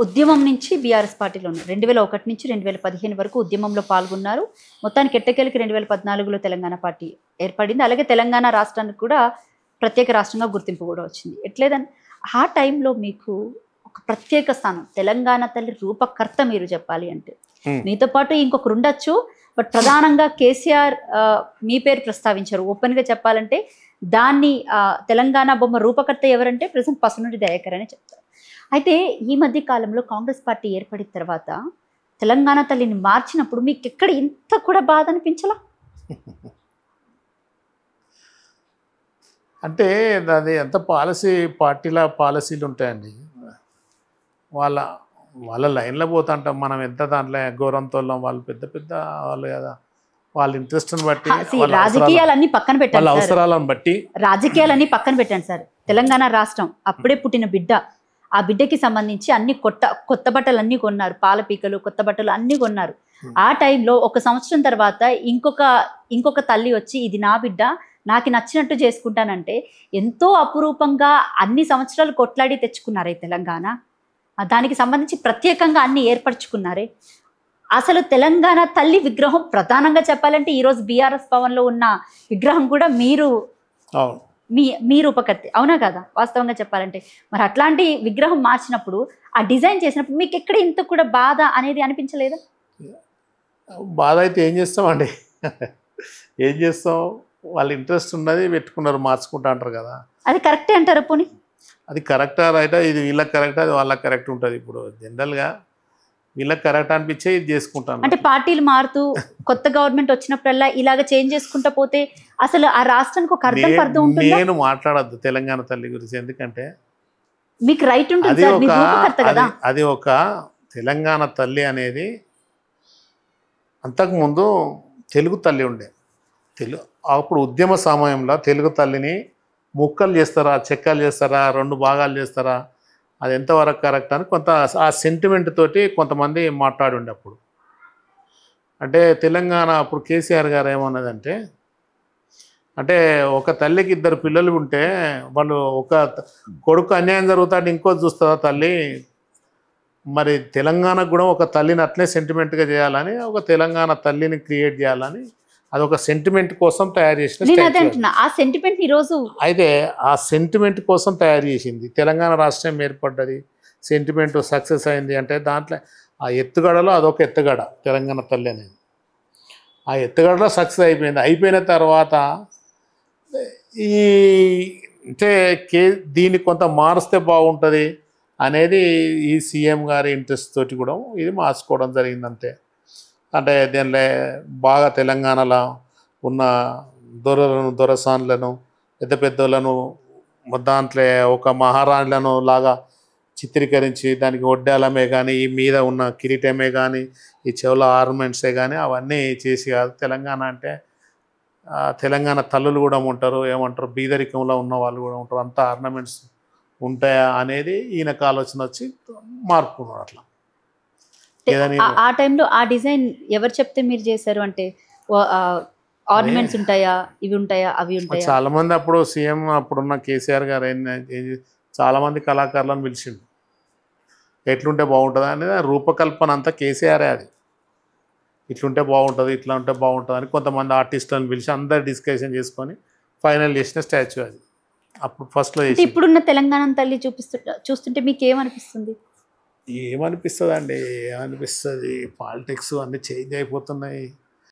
ఉద్యమం నుంచి బీఆర్ఎస్ పార్టీలో ఉన్నారు. 2001 నుంచి 2015 వరకు ఉద్యమంలో పాల్గొన్నారు. మొత్తానికి ఎట్టకేలకి 2014లో తెలంగాణ పార్టీ ఏర్పడింది. అలాగే తెలంగాణ రాష్ట్రానికి కూడా ప్రత్యేక రాష్ట్రంగా గుర్తింపు కూడా వచ్చింది. ఎట్లేదని ఆ టైంలో మీకు ఒక ప్రత్యేక స్థానం, తెలంగాణ తల్లి రూపకర్త మీరు చెప్పాలి అంటే. మీతో పాటు ఇంకొకరు ఉండొచ్చు, బట్ ప్రధానంగా కేసీఆర్ మీ పేరు ప్రస్తావించారు. ఓపెన్గా చెప్పాలంటే దాన్ని తెలంగాణ బొమ్మ రూపకర్త ఎవరంటే ప్రెసెంట్ పసునూరి దయాకర్ అని చెప్తారు. అయితే ఈ మధ్య కాలంలో కాంగ్రెస్ పార్టీ ఏర్పడిన తర్వాత తెలంగాణ తల్లిని మార్చినప్పుడు మీకు ఎక్కడ ఇంత కూడా బాధ అనిపించలా? అంటే అది ఎంత పాలసీలు ఉంటాయండి. వాళ్ళ లైన్లో పోతుంటాం. మనం ఎంత దాంట్లో గౌరవంతో వాళ్ళు పెద్ద వాళ్ళు కదా. వాళ్ళ ఇంట్రెస్ట్ని బట్టి, రాజకీయాలన్నీ పక్కన పెట్టండి, వాళ్ళ అవసరాలను బట్టి రాజకీయాలన్నీ పక్కన పెట్టండి సార్. తెలంగాణ రాష్ట్రం అప్పుడే పుట్టిన బిడ్డ, ఆ బిడ్డకి సంబంధించి అన్ని కొత్త బట్టలు అన్నీ కొన్నారు, పాల పీకలు, కొత్త బట్టలు అన్నీ కొన్నారు. ఆ టైంలో 1 సంవత్సరం తర్వాత ఇంకొక తల్లి వచ్చి ఇది నా బిడ్డ, నాకు నచ్చినట్టు చేసుకుంటానంటే ఎంతో అపురూపంగా అన్ని సంవత్సరాలు కొట్లాడి తెచ్చుకున్నారే తెలంగాణ. దానికి సంబంధించి ప్రత్యేకంగా అన్ని ఏర్పరచుకున్నారే. అసలు తెలంగాణ తల్లి విగ్రహం ప్రధానంగా చెప్పాలంటే ఈరోజు బీఆర్ఎస్ భవన్లో ఉన్న విగ్రహం కూడా మీ రూపకర్తే, అవునా కదా వాస్తవంగా చెప్పాలంటే? మరి అట్లాంటి విగ్రహం మార్చినప్పుడు, ఆ డిజైన్ చేసినప్పుడు మీకు ఎక్కడ ఇంత కూడా బాధ అనేది అనిపించలేదా? బాధ అయితే ఏం చేస్తామండి, ఏం చేస్తాం. వాళ్ళ ఇంట్రెస్ట్ ఉన్నది పెట్టుకున్నారు, మార్చుకుంటా అంటారు కదా. అది కరెక్టే అంటారు పోనీ? అది కరెక్టా రైటా, ఇది వీళ్ళకి కరెక్ట్, అది వాళ్ళకి కరెక్ట్ ఉంటుంది. ఇప్పుడు జనరల్గా వీళ్ళకి కరెక్ట్ అనిపించే ఇది చేసుకుంటాను. అంటే పార్టీలు మారుతూ కొత్త గవర్నమెంట్ వచ్చినప్పుడల్లా ఇలాగ చేంజ్ చేసుకుంటా పోతే అసలు ఆ రాష్ట్రానికి ఒక అర్థం ఉంటుంది. నేను మాట్లాడద్దు తెలంగాణ తల్లి గురించి, ఎందుకంటే మీకు రైట్ ఉంటుంది సార్, మీరు రూపకర్త కదా. అది ఒక తెలంగాణ తల్లి అనేది అంతకుముందు తెలుగు తల్లి ఉండే. అప్పుడు ఉద్యమ సమయంలో తెలుగు తల్లిని ముక్కలు చేస్తారా, చెక్కలు చేస్తారా, 2 భాగాలు చేస్తారా, అది ఎంతవరకు కరెక్ట్ అని కొంత ఆ సెంటిమెంట్ తోటి కొంతమంది మాట్లాడుండే. అప్పుడు అంటే తెలంగాణ అప్పుడు కేసీఆర్ గారు ఏమన్నదంటే, అంటే ఒక తల్లికి 2 పిల్లలు ఉంటే వాళ్ళు ఒక కొడుకు అన్యాయం జరుగుతాడు ఇంకో చూస్తుందా తల్లి, మరి తెలంగాణకు కూడా ఒక తల్లిని అట్లే సెంటిమెంట్గా చేయాలని, ఒక తెలంగాణ తల్లిని క్రియేట్ చేయాలని అదొక సెంటిమెంట్ కోసం తయారు చేసిన అయితే ఆ సెంటిమెంట్ కోసం తయారు చేసింది. తెలంగాణ రాష్ట్రం ఏర్పడ్డది, సెంటిమెంట్ సక్సెస్ అయింది అంటే దాంట్లో ఆ ఎత్తుగడలో అదొక ఎత్తుగడ తెలంగాణ తల్లి అనేది. ఆ ఎత్తుగడలో సక్సెస్ అయిపోయింది. అయిపోయిన తర్వాత అంటే దీన్ని కొంత మారుస్తే బాగుంటుంది అనేది ఈ సీఎం గారి ఇంట్రెస్ట్ తోటి కూడా ఇది మార్చుకోవడం జరిగింది అంతే. అంటే దీనిలో బాగా తెలంగాణలో ఉన్న దొరసాన్లను, పెద్దోళ్ళను దాంట్లో ఒక మహారాణులను లాగా చిత్రీకరించి దానికి ఒడ్డాలమే కానీ, ఈ మీద ఉన్న కిరీటమే కానీ, ఈ చెవుల ఆర్నమెంట్సే కానీ అవన్నీ చేసి కాదు. తెలంగాణ అంటే తెలంగాణ తల్లులు కూడా ఉంటారు, ఏమంటారు బీదరికంలో ఉన్న వాళ్ళు కూడా ఉంటారు, అంత ఆర్నమెంట్స్ ఉంటాయా అనేది ఈయనకు ఆలోచన వచ్చి మార్పుకున్నారు. అట్లా ఆ టైంలో ఆ డిజైన్ ఎవరు చెప్తే మీరు చేశారు? అంటే ఆర్నమెంట్స్ ఉంటాయా, ఇవి ఉంటాయా, అవి ఉంటాయా? చాలా మంది అప్పుడు సీఎం అప్పుడున్న కేసీఆర్ గారు చాలా మంది కళాకారులను పిలిచిండు. ఎట్లుంటే బాగుంటుంది అనేది రూపకల్పన అంతా కేసీఆరే. అది ఇట్లుంటే బాగుంటుంది, ఇట్లా ఉంటే బాగుంటుంది అని కొంతమంది ఆర్టిస్టులను పిలిచి అందరు డిస్కషన్ చేసుకొని ఫైనల్ చేసిన స్టాచ్యూ అది. అప్పుడు ఫస్ట్లో ఇప్పుడున్న తెలంగాణ తల్లి చూస్తుంటే మీకు ఏమనిపిస్తుంది? ఏమనిపిస్తుంది అండి, ఏమనిపిస్తుంది, పాలిటిక్స్ అన్నీ చేంజ్ అయిపోతున్నాయి.